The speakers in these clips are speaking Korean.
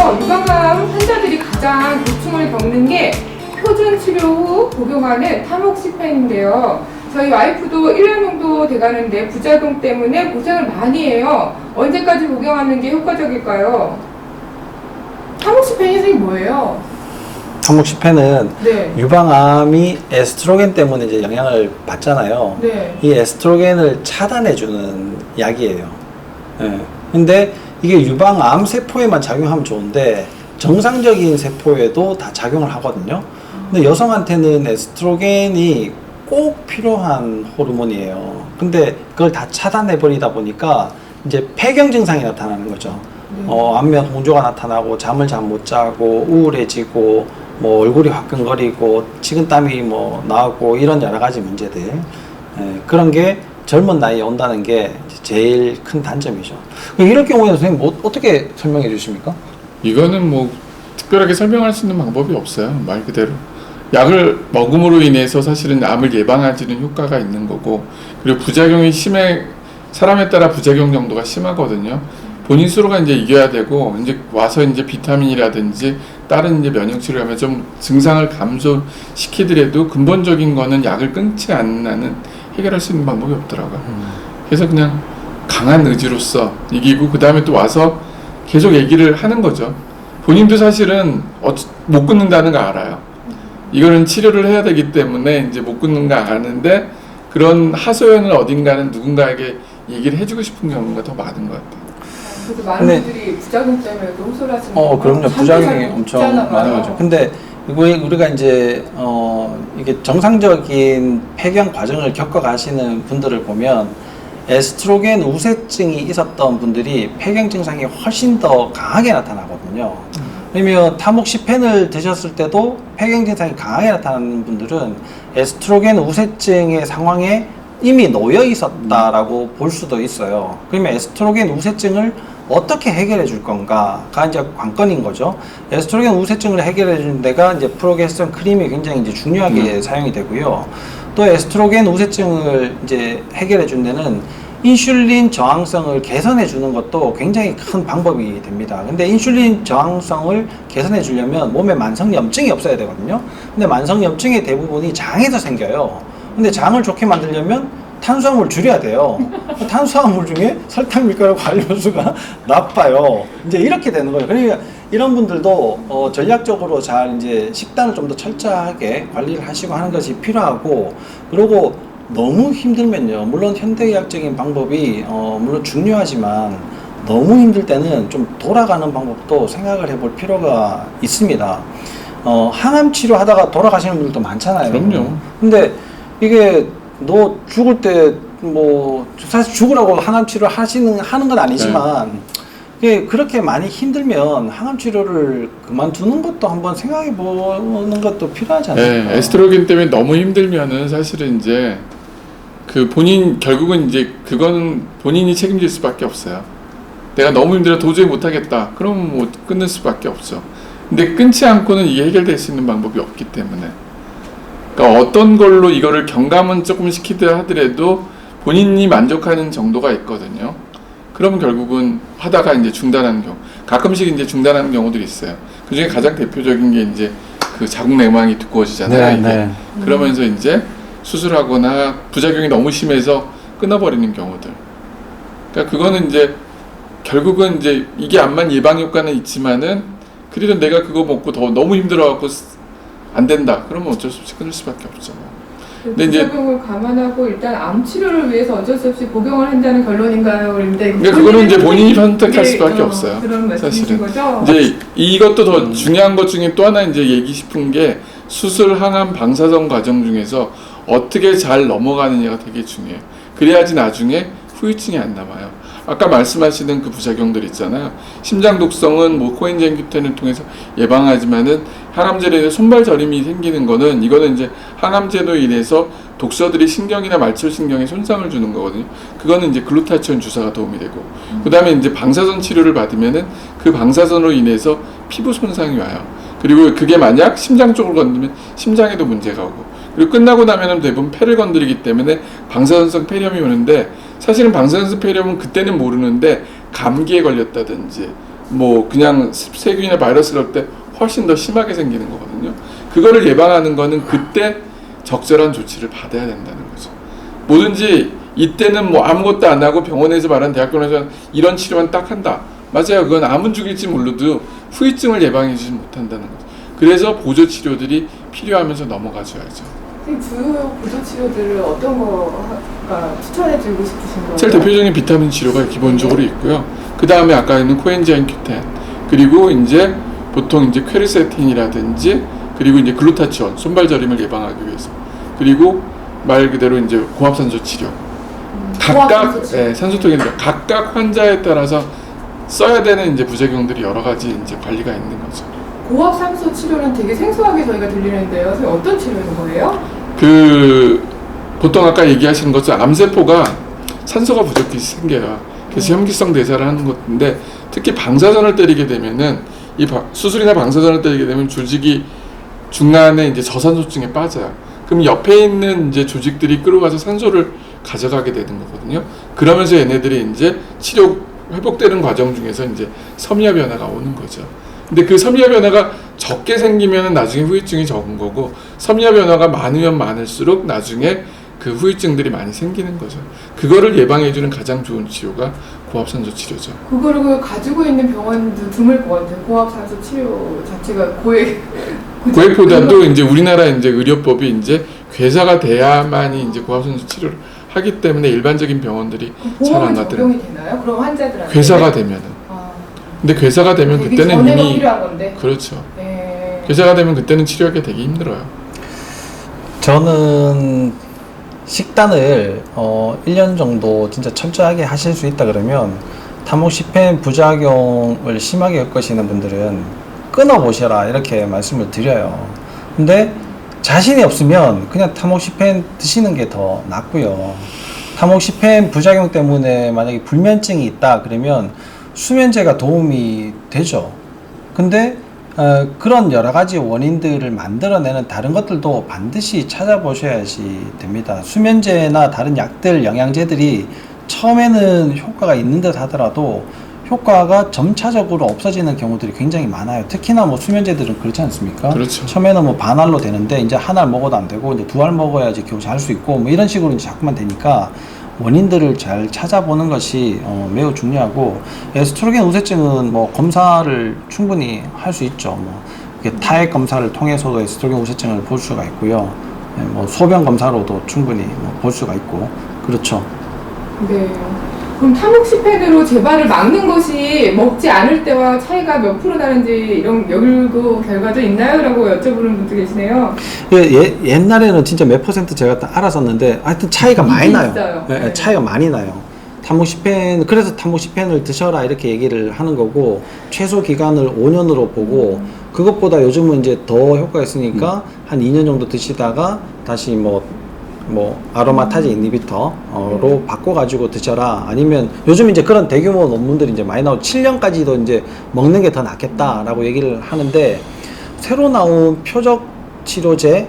그래서 유방암 환자들이 가장 고충을 겪는 게 표준 치료 후 복용하는 타목시펜인데요. 저희 와이프도 1년 정도 돼가는데 부작용 때문에 고생을 많이 해요. 언제까지 복용하는 게 효과적일까요? 타목시펜이 선생님 뭐예요? 타목시펜은 네. 유방암이 에스트로겐 때문에 이제 영향을 받잖아요. 네. 이 에스트로겐을 차단해주는 약이에요. 예. 근데 이게 유방암 세포에만 작용하면 좋은데 정상적인 세포에도 다 작용을 하거든요. 근데 여성한테는 에스트로겐이 꼭 필요한 호르몬이에요. 근데 그걸 다 차단해 버리다 보니까 이제 폐경 증상이 나타나는 거죠. 안면 홍조가 나타나고 잠을 잘 못 자고 우울해지고 뭐 얼굴이 화끈거리고 식은땀이 뭐 나오고 이런 여러 가지 문제들. 그런 게 젊은 나이에 온다는 게 제일 큰 단점이죠. 이럴 경우에는 선생님 뭐 어떻게 설명해 주십니까? 이거는 뭐 특별하게 설명할 수 있는 방법이 없어요. 말 그대로 약을 먹음으로 인해서 사실은 암을 예방하는 효과가 있는 거고, 그리고 부작용이 심해, 사람에 따라 부작용 정도가 심하거든요. 본인 스스로가 이제 이겨야 되고, 이제 와서 이제 비타민이라든지 다른 이제 면역 치료하면 좀 증상을 감소시키더라도 근본적인 거는 약을 끊지 않는 한은 해결할 수 있는 방법이 없더라고요. 그래서 그냥 강한 의지로서 이기고, 그 다음에 또 와서 계속 얘기를 하는 거죠. 본인도 사실은 못 끊는다는 거 알아요. 이거는 치료를 해야 되기 때문에 이제 못 끊는 거 아는데, 그런 하소연을 어딘가는 누군가에게 얘기를 해주고 싶은 경우가 더 많은 것 같아요. 그래서 많은 분들이 부작용 때문에도 호소하시는 그럼요. 부작용이 엄청 많은 거죠. 근데 우리가 이제 이게 정상적인 폐경 과정을 겪어 가시는 분들을 보면 에스트로겐 우세증이 있었던 분들이 폐경 증상이 훨씬 더 강하게 나타나거든요. 왜냐면 타목시펜을 드셨을 때도 폐경 증상이 강하게 나타나는 분들은 에스트로겐 우세증의 상황에 이미 놓여 있었다라고 볼 수도 있어요. 그러면 에스트로겐 우세증을 어떻게 해결해 줄 건가가 이제 관건인 거죠. 에스트로겐 우세증을 해결해 주는 데가 이제 프로게스테론 크림이 굉장히 이제 중요하게 사용이 되고요. 또 에스트로겐 우세증을 이제 해결해 준 데는 인슐린 저항성을 개선해 주는 것도 굉장히 큰 방법이 됩니다. 근데 인슐린 저항성을 개선해 주려면 몸에 만성염증이 없어야 되거든요. 근데 만성염증의 대부분이 장에서 생겨요. 근데 장을 좋게 만들려면 탄수화물을 줄여야 돼요. 탄수화물 중에 설탕, 밀가루, 과일효소가 나빠요. 이제 이렇게 되는 거예요. 그러니까 이런 분들도 전략적으로 잘 이제 식단을 좀 더 철저하게 관리를 하시고 하는 것이 필요하고, 그리고 너무 힘들면요, 물론 현대의학적인 방법이 물론 중요하지만 너무 힘들 때는 좀 돌아가는 방법도 생각을 해볼 필요가 있습니다. 항암 치료하다가 돌아가시는 분들도 많잖아요. 그럼요. 근데 이게 너 죽을 때 뭐 사실 죽으라고 항암 치료를 하는 건 아니지만 이게 그렇게 많이 힘들면 항암 치료를 그만두는 것도 한번 생각해 보는 것도 필요하지 않을까? 네, 에스트로겐 때문에 너무 힘들면은 사실은 이제 그 결국은 이제 그건 본인이 책임질 수밖에 없어요. 내가 너무 힘들어 도저히 못하겠다. 그럼 뭐 끊을 수밖에 없죠. 근데 끊지 않고는 이게 해결될 수 있는 방법이 없기 때문에. 그러니까 어떤 걸로 이거를 경감은 조금 시키려 하더라도 본인이 만족하는 정도가 있거든요. 그러면 결국은 하다가 이제 중단하는 경우, 가끔씩 이제 중단하는 경우들이 있어요. 그 중에 가장 대표적인 게 이제 그 자궁 내막이 두꺼워지잖아요. 이게. 그러면서 이제 수술하거나 부작용이 너무 심해서 끊어버리는 경우들. 그러니까 그거는 이제 결국은 이제 이게 암만 예방 효과는 있지만은 그래도 내가 그거 먹고 더 너무 힘들어갖고 안 된다. 그러면 어쩔 수 없이 끊을 수밖에 없죠. 근데 부작용을 감안하고 일단 암 치료를 위해서 어쩔 수 없이 복용을 한다는 결론인가요? 그런데 그러니까 그거는 이제 본인이 선택할 수밖에 없어요. 그런 말씀이신 거죠? 이제 이것도 더 중요한 것 중에 또 하나 이제 얘기 싶은 게 수술 항암 방사선 과정 중에서 어떻게 잘 넘어가느냐가 되게 중요해요. 그래야지 나중에 후유증이 안 남아요. 아까 말씀하시는 그 부작용들 있잖아요. 심장 독성은 뭐 코엔자임 Q10을 통해서 예방하지만은 항암제로 인해 손발 저림이 생기는 거는 이거는 이제 항암제로 인해서 독소들이 신경이나 말초신경에 손상을 주는 거거든요. 그거는 이제 글루타치온 주사가 도움이 되고, 그 다음에 이제 방사선 치료를 받으면은 그 방사선으로 인해서 피부 손상이 와요. 그리고 그게 만약 심장 쪽을 건드리면 심장에도 문제가 오고, 그리고 끝나고 나면은 대부분 폐를 건드리기 때문에 방사선성 폐렴이 오는데, 사실은 방사선성 폐렴은 그때는 모르는데 감기에 걸렸다든지 뭐 그냥 세균이나 바이러스가 올 때 훨씬 더 심하게 생기는 거거든요. 그거를 예방하는 거는 그때 적절한 조치를 받아야 된다는 거죠. 뭐든지 이때는 뭐 아무것도 안 하고 병원에서 말한 대학병원에서 이런 치료만 딱 한다. 맞아요. 그건 암은 죽일지 몰라도 후유증을 예방해 주지 못한다는 거죠. 그래서 보조 치료들이 필요하면서 넘어가줘야죠. 주요 보조 치료들을 어떤 거가 추천해주고 싶으신 거예요? 제일 대표적인 비타민 치료가 기본적으로 있고요. 그 다음에 아까 있는 코엔자임 Q10, 그리고 이제 보통 이제 퀘르세틴이라든지, 그리고 이제 글루타치온, 손발 저림을 예방하기 위해서, 그리고 말 그대로 이제 고압산소 치료. 각각 산소통이니까 각각 환자에 따라서 써야 되는 이제 부작용들이 여러 가지 이제 관리가 있는 거죠. 고압산소 치료는 되게 생소하게 저희가 들리는데요. 선생님 어떤 치료인 거예요? 보통 아까 얘기하신 것처럼 암세포가 산소가 부족히 생겨요. 그래서 혐기성 대사를 하는 건데, 특히 방사선을 때리게 되면은 수술이나 방사선을 때리게 되면 조직이 중간에 이제 저산소증에 빠져요. 그럼 옆에 있는 이제 조직들이 끌어가서 산소를 가져가게 되는 거거든요. 그러면서 얘네들이 이제 치료 회복되는 과정 중에서 이제 섬유화 변화가 오는 거죠. 근데 그 섬유화 변화가 적게 생기면 나중에 후유증이 적은 거고, 섬유화 변화가 많으면 많을수록 나중에 그 후유증들이 많이 생기는 거죠. 그거를 예방해주는 가장 좋은 치료가 고압산소 치료죠. 그거를 가지고 있는 병원도 드물 것 같아요. 고압산소 치료 자체가 고액보다도 이제 우리나라 이제 의료법이 이제 괴사가 돼야만이 이제 고압산소 치료를 하기 때문에 일반적인 병원들이 잘 안 보험은 가더라고요. 적용이 되나요? 그럼 환자들한테 괴사가 되면은. 근데 괴사가 되면 되게 그때는 전에가 이미 필요한 건데. 그렇죠. 네. 괴사가 되면 그때는 치료하기 되게 힘들어요. 저는 식단을 1년 정도 진짜 철저하게 하실 수 있다 그러면 타모시펜 부작용을 심하게 겪으시는 분들은 끊어보셔라 이렇게 말씀을 드려요. 근데 자신이 없으면 그냥 타모시펜 드시는 게 더 낫고요. 타모시펜 부작용 때문에 만약에 불면증이 있다 그러면 수면제가 도움이 되죠. 근데 그런 여러 가지 원인들을 만들어내는 다른 것들도 반드시 찾아보셔야지 됩니다. 수면제나 다른 약들, 영양제들이 처음에는 효과가 있는 듯 하더라도 효과가 점차적으로 없어지는 경우들이 굉장히 많아요. 특히나 뭐 수면제들은 그렇지 않습니까? 그렇죠. 처음에는 뭐 반알로 되는데 이제 한 알 먹어도 안 되고 이제 두 알 먹어야지 겨우 잘 수 있고 뭐 이런 식으로 이제 자꾸만 되니까 원인들을 잘 찾아보는 것이 매우 중요하고, 에스트로겐 우세증은 뭐 검사를 충분히 할 수 있죠. 뭐 이게 타액 검사를 통해서도 에스트로겐 우세증을 볼 수가 있고요. 뭐 소변 검사로도 충분히 볼 수가 있고 그렇죠. 네. 그럼 타모시펜으로 재발을 막는 것이 먹지 않을 때와 차이가 몇 프로 나는지 이런 연구 결과도 있나요? 라고 여쭤보는 분도 계시네요. 옛날에는 진짜 몇 퍼센트 제가 딱 알았었는데 하여튼 차이가 많이 나요. 있어요. 예, 네. 차이가 많이 나요. 그래서 타모시펜을 드셔라 이렇게 얘기를 하는 거고, 최소 기간을 5년으로 보고, 그것보다 요즘은 이제 더 효과가 있으니까 한 2년 정도 드시다가 다시 뭐 아로마타제 인히비터로 바꿔가지고 드셔라. 아니면 요즘 이제 그런 대규모 논문들이 이제 많이 나오고 7년까지도 이제 먹는 게 더 낫겠다라고 얘기를 하는데, 새로 나온 표적 치료제,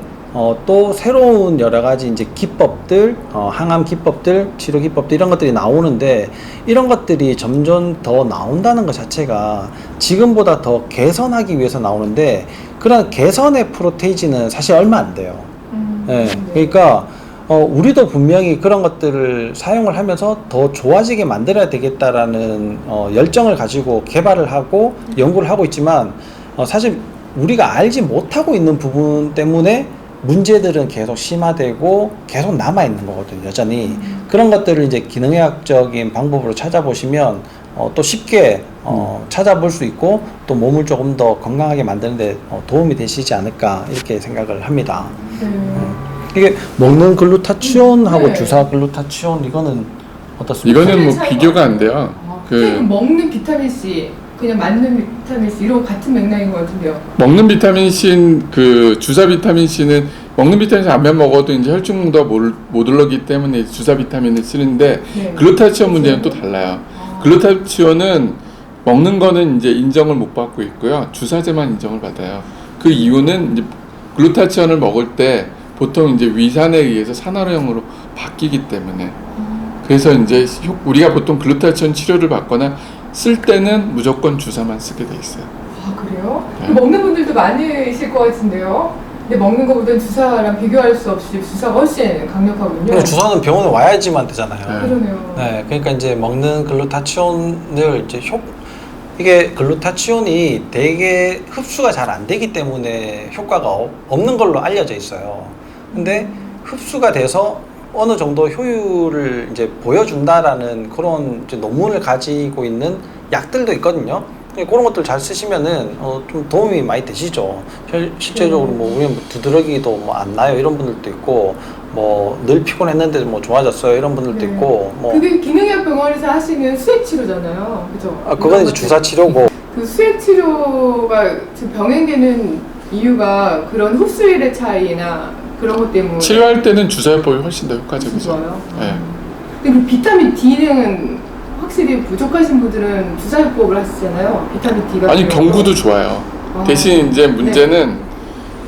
또 새로운 여러 가지 이제 기법들, 항암 기법들, 치료 기법들 이런 것들이 나오는데, 이런 것들이 점점 더 나온다는 것 자체가 지금보다 더 개선하기 위해서 나오는데, 그런 개선의 프로테이지는 사실 얼마 안 돼요. 네. 그러니까 우리도 분명히 그런 것들을 사용을 하면서 더 좋아지게 만들어야 되겠다라는 열정을 가지고 개발을 하고 연구를 하고 있지만, 사실 우리가 알지 못하고 있는 부분 때문에 문제들은 계속 심화되고 계속 남아있는 거거든요, 여전히. 그런 것들을 이제 기능의학적인 방법으로 찾아보시면 또 쉽게 찾아볼 수 있고, 또 몸을 조금 더 건강하게 만드는데 도움이 되시지 않을까 이렇게 생각을 합니다. 이게 먹는 글루타치온하고 네. 주사 글루타치온 이거는 어떻습니까? 이거는 뭐 차이가 비교가 안 돼요. 선생님, 먹는 비타민C, 그냥 맞는 비타민C 이런 같은 맥락인 것 같은데요. 먹는 비타민 C, 주사 비타민 C는 먹는 비타민 C 안면 먹어도 이제 혈중도 못 올라오기 때문에 주사 비타민을 쓰는데, 네. 글루타치온 문제는 또 달라요. 글루타치온은 먹는 거는 이제 인정을 못 받고 있고요. 주사제만 인정을 받아요. 그 이유는 이제 글루타치온을 먹을 때 보통 이제 위산에 의해서 산화로형으로 바뀌기 때문에, 그래서 이제 우리가 보통 글루타치온 치료를 받거나 쓸 때는 무조건 주사만 쓰게 돼 있어요. 아, 그래요? 네. 먹는 분들도 많으실 것 같은데요. 근데 먹는 것보다 주사랑 비교할 수 없이 주사가 훨씬 강력하군요. 근데 주사는 병원에 와야지만 되잖아요. 네. 그러네요. 네, 그러니까 이제 먹는 글루타치온을 이제 이게 글루타치온이 되게 흡수가 잘 안 되기 때문에 효과가 없는 걸로 알려져 있어요. 근데 흡수가 돼서 어느 정도 효율을 이제 보여준다라는 그런 이제 논문을 가지고 있는 약들도 있거든요. 그런 것들 잘 쓰시면은 좀 도움이 많이 되시죠. 실제적으로 뭐 우리는 두드러기도 뭐 안 나요 이런 분들도 있고 뭐 늘 피곤했는데 뭐 좋아졌어요 이런 분들도 네. 있고 뭐 그게 기능의학 병원에서 하시는 수액 치료잖아요. 그죠? 그건 이제 주사 치료고 그 수액 치료가 지금 병행되는 이유가 그런 흡수율의 차이나 그런 것 때문에 치료할 때는 주사요법이 훨씬 더 효과적이죠. 좋아요. 네. 근데 그 비타민 D는 확실히 부족하신 분들은 주사요법을 하시잖아요. 비타민 D가 아니 경구도 좋아요. 대신 이제 문제는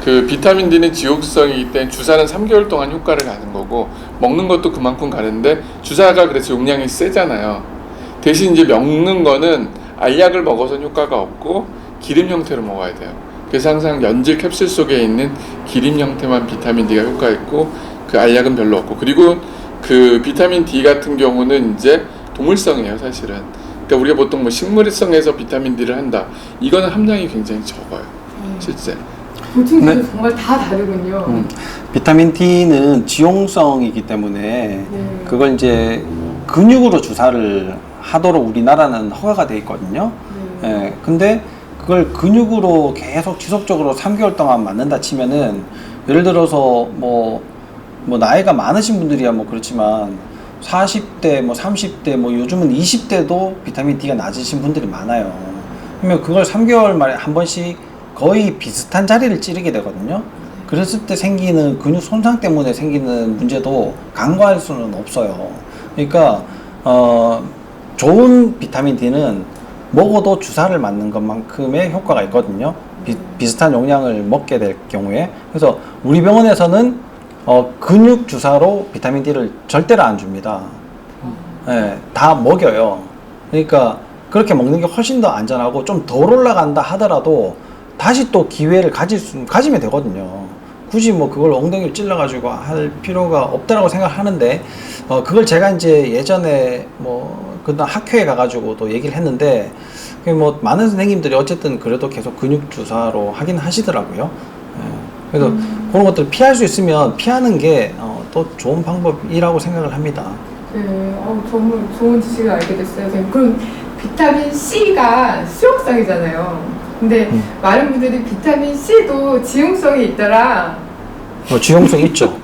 그 비타민 D는 지옥성이기 때문에 주사는 3개월 동안 효과를 가는 거고 먹는 것도 그만큼 가는데 주사가 그래서 용량이 세잖아요. 대신 이제 먹는 거는 알약을 먹어서는 효과가 없고 기름 형태로 먹어야 돼요. 그래서 항상 연질 캡슐 속에 있는 기름 형태만 비타민 D가 효과 있고 그 알약은 별로 없고 그리고 그 비타민 D 같은 경우는 이제 동물성이에요 사실은. 그러니까 우리가 보통 뭐 식물성에서 비타민 D를 한다. 이거는 함량이 굉장히 적어요 실제. 보충제도 네. 정말 다 다르군요. 비타민 D는 지용성이기 때문에 네. 그걸 이제 근육으로 주사를 하도록 우리나라는 허가가 돼 있거든요. 네. 예, 근데 그걸 근육으로 계속 지속적으로 3개월 동안 맞는다 치면은 예를 들어서 뭐 나이가 많으신 분들이야 뭐 그렇지만 40대 뭐 30대 뭐 요즘은 20대도 비타민 D가 낮으신 분들이 많아요. 그러면 그걸 3개월 만에 한 번씩 거의 비슷한 자리를 찌르게 되거든요. 그랬을 때 생기는 근육 손상 때문에 생기는 문제도 간과할 수는 없어요. 그러니까 좋은 비타민 D는 먹어도 주사를 맞는 것만큼의 효과가 있거든요. 비슷한 용량을 먹게 될 경우에. 그래서 우리 병원에서는 근육 주사로 비타민 D를 절대로 안 줍니다. 네, 다 먹여요. 그러니까 그렇게 먹는 게 훨씬 더 안전하고 좀 덜 올라간다 하더라도 다시 또 기회를 가지면 되거든요. 굳이 뭐 그걸 엉덩이를 찔러가지고 할 필요가 없다라고 생각하는데, 그걸 제가 이제 예전에 뭐, 그다음 학회에 가가지고 또 얘기를 했는데, 뭐, 많은 선생님들이 어쨌든 그래도 계속 근육 주사로 하긴 하시더라고요. 그래서 그런 것들을 피할 수 있으면 피하는 게 또 좋은 방법이라고 생각을 합니다. 네, 정말 좋은 지식을 알게 됐어요. 선생님. 그럼 비타민 C가 수용성이잖아요. 근데 많은 분들이 비타민 C도 지용성이 있더라. 지용성 있죠.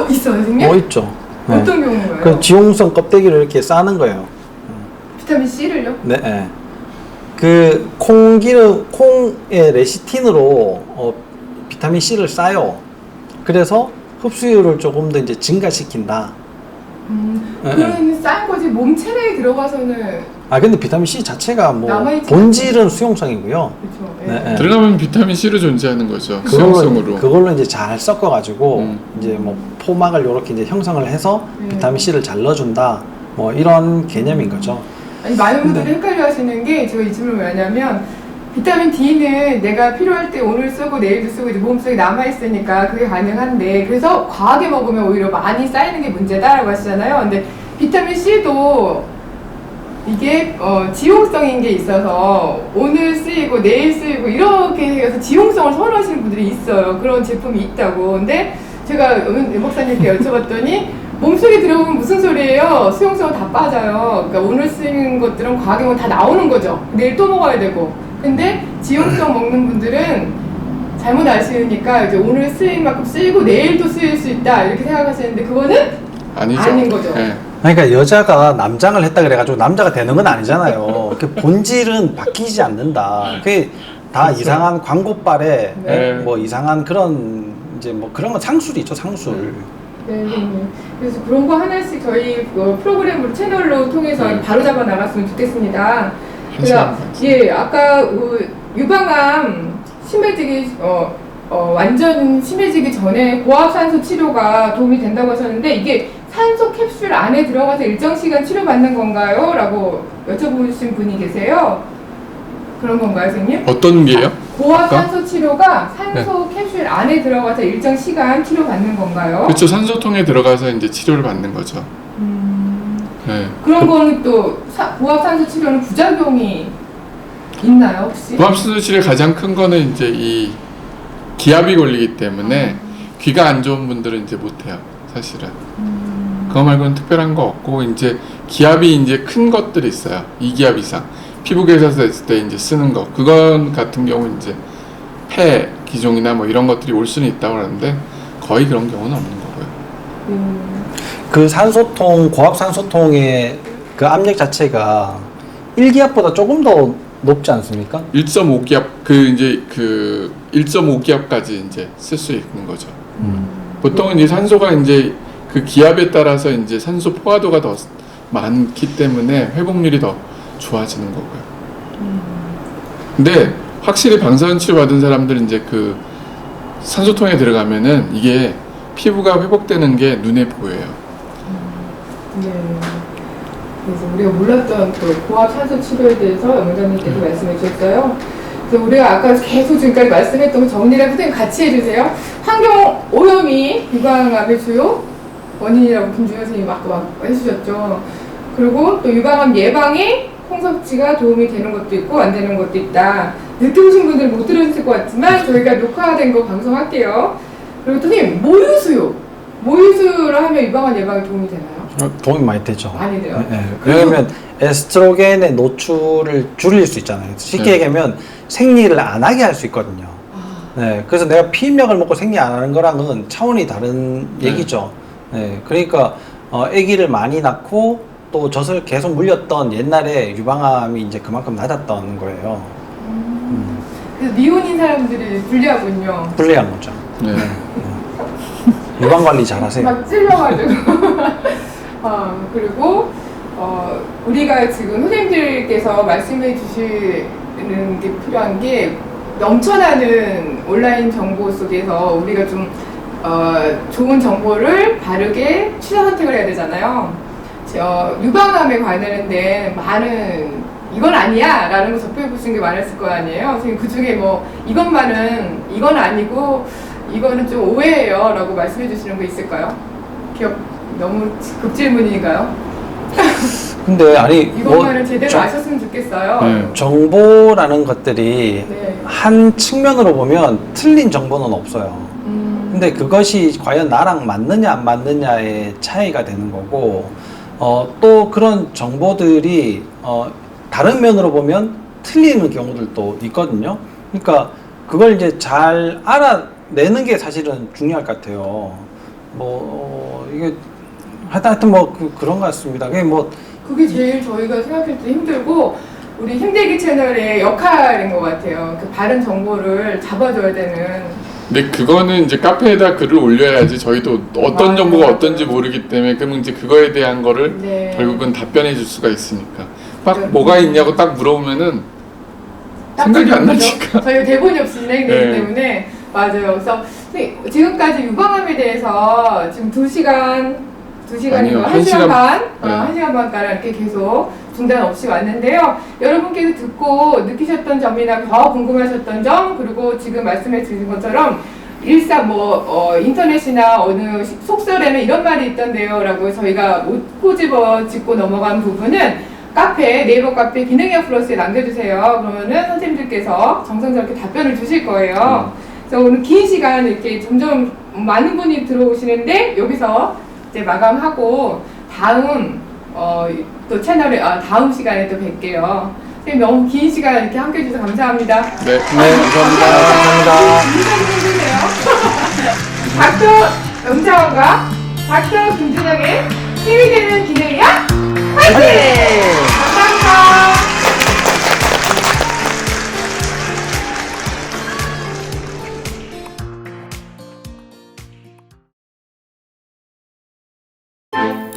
있어요, 선생님? 있죠. 어떤 경우예요? 그 지용성 껍데기를 이렇게 싸는 거예요. 비타민 C를요? 네. 그 콩의 레시틴으로 비타민 C를 싸요. 그래서 흡수율을 조금 더 이제 증가시킨다. 그러면 싼 거지 몸 체내에 들어가서는 근데 비타민 C 자체가 뭐 남아있지 본질은 수용성이고요. 그렇죠. 네. 들어가면 비타민 C로 존재하는 거죠. 수용성으로. 그걸로 이제 잘 섞어가지고 이제 뭐 포막을 이렇게 이제 형성을 해서 비타민 C를 잘 넣어준다. 뭐 이런 개념인 거죠. 아니, 많은 분들이 헷갈려 하시는 게 제가 이 질문을 왜 하냐면 비타민 D는 내가 필요할 때 오늘 쓰고 내일도 쓰고 이제 몸속에 남아있으니까 그게 가능한데 그래서 과하게 먹으면 오히려 많이 쌓이는 게 문제다라고 하시잖아요. 근데 비타민 C도 이게 지용성인 게 있어서 오늘 쓰이고 내일 쓰이고 이렇게 해서 지용성을 선호하시는 분들이 있어요. 그런 제품이 있다고. 근데 제가 은 박사님께 여쭤봤더니 몸속에 들어오면 무슨 소리예요? 수용성은 다 빠져요. 그러니까 오늘 쓰이는 것들은 과하게 먹으면 다 나오는 거죠. 내일 또 먹어야 되고. 근데 지용성 먹는 분들은 잘못 아시니까 이제 오늘 쓰인 만큼 쓰이고 내일도 쓰일 수 있다 이렇게 생각하시는데 그거는 아니죠. 아닌 거죠. 네. 그러니까 여자가 남장을 했다 그래가지고 남자가 되는 건 아니잖아요. 그 본질은 바뀌지 않는다. 그게 다 그렇죠. 이상한 광고빨에 네. 뭐 이상한 그런 이제 뭐 그런 건 상술이죠, 상술. 네, 그래서 그런 거 하나씩 저희 프로그램으로 채널로 통해서 바로 잡아 나갔으면 좋겠습니다. 제가 아까 유방암 심해지기 완전 심해지기 전에 고압산소 치료가 도움이 된다고 하셨는데 이게 산소 캡슐 안에 들어가서 일정 시간 치료받는 건가요? 라고 여쭤보신 분이 계세요. 그런 건가요, 선생님? 어떤 게요? 고압 산소 치료가 산소 캡슐 안에 들어가서 일정 시간 치료받는 건가요? 그렇죠. 산소통에 들어가서 이제 치료를 받는 거죠. 네. 그런 거는 또 고압 산소 치료는 부작용이 있나요, 혹시? 고압산소 치료의 가장 큰 거는 이제 이 기압이 걸리기 때문에 귀가 안 좋은 분들은 이제 못 해요, 사실은. 그거 말고는 특별한 거 없고, 이제 기압이 이제 큰 것들이 있어요. 2기압 이상. 피부에서 했을 때 이제 쓰는 거. 그건 같은 경우 이제 폐 기종이나 뭐 이런 것들이 올 수는 있다고 하는데 거의 그런 경우는 없는 거고요. 그 산소통, 고압 산소통의 그 압력 자체가 1기압보다 조금 더 높지 않습니까? 1.5기압 이제 그 1.5기압까지 이제 쓸 수 있는 거죠. 보통은 이제 산소가 이제 그 기압에 따라서 이제 산소 포화도가 더 많기 때문에 회복률이 더 좋아지는 거고요. 근데 확실히 방사선 치료 받은 사람들은 이제 그 산소통에 들어가면은 이게 피부가 회복되는 게 눈에 보여요. 네. 그래서 우리가 몰랐던 그 고압 산소 치료에 대해서 원장님께서 말씀해 주셨어요. 그래서 우리가 아까 계속 지금까지 말씀했던 거 정리를 선생님 같이 해주세요. 환경 오염이 유방암의 주요 원인이라고 김준현 선생님 아까 해주셨죠. 그리고 또 유방암 예방에 홍석지가 도움이 되는 것도 있고 안 되는 것도 있다. 늦게 오신 분들은 못 들으실 것 같지만 저희가 녹화된 거 방송할게요. 그리고 선생님 모유수를 하면 유방암 예방에 도움이 되나요? 도움이 많이 되죠. 많이 돼요. 네, 네. 왜냐면 에스트로겐의 노출을 줄일 수 있잖아요. 쉽게 얘기하면 생리를 안 하게 할 수 있거든요. 네, 그래서 내가 피임약을 먹고 생리 안 하는 거랑은 차원이 다른 얘기죠. 네, 그러니까 아기를 많이 낳고 또 젖을 계속 물렸던 옛날에 유방암이 이제 그만큼 낮았던 거예요. 그래서 미혼인 사람들이 불리하군요. 불리한 거죠. 네. 유방 관리 잘 하세요. 막 찔려가지고. 그리고 우리가 지금 선생님들께서 말씀해 주시는 게 필요한 게 넘쳐나는 온라인 정보 속에서 우리가 좀 좋은 정보를 바르게 취사 선택을 해야 되잖아요. 유방암에 관련된 많은 이건 아니야 라는 거 접해보신 게 많았을 거 아니에요. 선생님 그 중에 뭐 이건 아니고 이거는 좀 오해예요 라고 말씀해 주시는 거 있을까요? 기억 너무 급질문인가요? 근데 아니 이것만은 제대로 아셨으면 좋겠어요. 네. 정보라는 것들이 네. 한 측면으로 보면 틀린 정보는 없어요. 근데 그것이 과연 나랑 맞느냐 안 맞느냐의 차이가 되는 거고 또 그런 정보들이 다른 면으로 보면 틀리는 경우들도 있거든요. 그러니까 그걸 이제 잘 알아내는 게 사실은 중요할 것 같아요. 이게 하여튼 그런 것 같습니다. 그게 제일 저희가 생각할 때 힘들고 우리 힘들기 채널의 역할인 것 같아요. 그 바른 정보를 잡아줘야 되는. 근데 그거는 이제 카페에다 글을 올려야지 저희도 어떤 정보가 어떤지 모르기 때문에 그러면 이제 그거에 대한 거를 네. 결국은 답변해 줄 수가 있으니까 막 네. 뭐가 있냐고 딱 물어보면은 딱 생각이 안 그거죠. 나니까. 저희가 대본이 없이 진행되기 네. 때문에 맞아요. 그래서 지금까지 유방암에 대해서 지금 2시간인가 아니요, 1시간 반? 네. 1시간 반가량 이렇게 계속 중단 없이 왔는데요. 여러분께서 듣고 느끼셨던 점이나 더 궁금하셨던 점, 그리고 지금 말씀해 주신 것처럼 일상 인터넷이나 어느 속설에는 이런 말이 있던데요 라고 저희가 못 꼬집어 짚고 넘어간 부분은 네이버 카페 기능형 플러스에 남겨주세요. 그러면은 선생님들께서 정성스럽게 답변을 주실 거예요. 그래서 오늘 긴 시간 이렇게 점점 많은 분이 들어오시는데 여기서 이제 마감하고 다음 또 채널에 다음 시간에 또 뵐게요. 선생님 너무 긴 시간 이렇게 함께 해주셔서 감사합니다. 네. 감사합니다. 닥터 영자원과 닥터 김준영의 힘이 되는 기능이야 화이팅! 감사합니다.